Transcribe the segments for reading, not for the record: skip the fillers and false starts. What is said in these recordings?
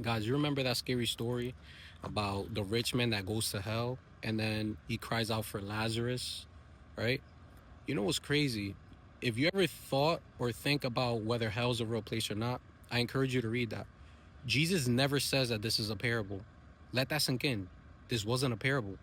Guys, you remember that scary story about the rich man that goes to hell and then he cries out for Lazarus, right? You know what's crazy? If you ever thought or think about whether hell's a real place or not, I encourage you to read that. Jesus never says that this is a parable. Let that sink in. This wasn't a parable.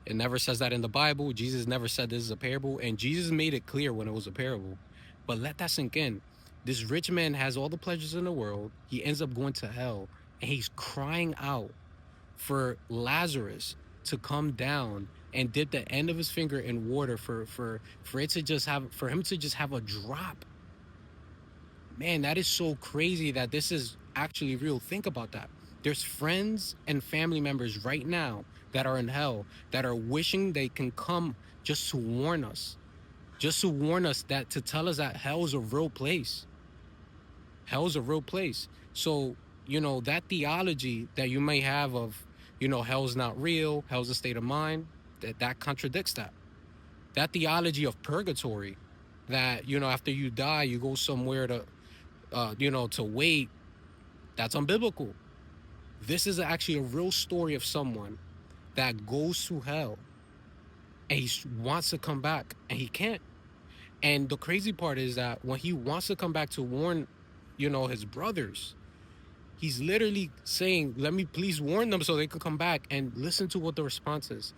It never says that in the Bible. Jesus never said this is a parable, and Jesus made it clear when it was a parable. But let that sink in. This rich man has all the pleasures in the world. He ends up going to hell, and he's crying out for Lazarus to come down and dip the end of his finger in water for it to just have for him to just have a drop. Man, that is so crazy that this is actually real. Think about that. There's friends and family members right now that are in hell that are wishing they can come just to warn us, that to tell us that hell is a real place. Hell is a real place. So, that theology that you may have of, hell's not real, hell's a state of mind, that contradicts that. That theology of purgatory, that, after you die, you go somewhere to wait, that's unbiblical. This is actually a real story of someone that goes to hell and he wants to come back and he can't. And the crazy part is that when he wants to come back to warn, his brothers, he's literally saying, let me please warn them so they could come back. And listen to what the response is.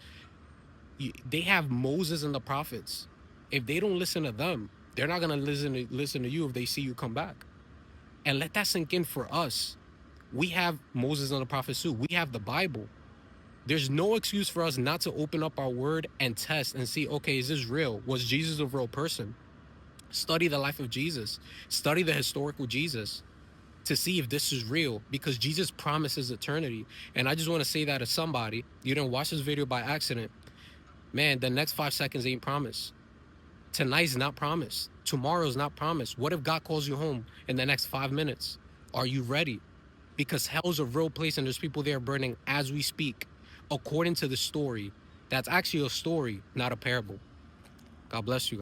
They have Moses and the prophets. If they don't listen to them, they're not going to listen to you if they see you come back. And let that sink in for us. We have Moses and the prophets too. We have the Bible. There's no excuse for us not to open up our word and test and see, okay, is this real? Was Jesus a real person? Study the life of Jesus. Study the historical Jesus to see if this is real, because Jesus promises eternity. And I just want to say that to somebody, you didn't watch this video by accident. Man, the next 5 seconds ain't promised. Tonight's not promised. Tomorrow's not promised. What if God calls you home in the next 5 minutes? Are you ready? Because hell's a real place and there's people there burning as we speak, according to the story. That's actually a story, not a parable. God bless you.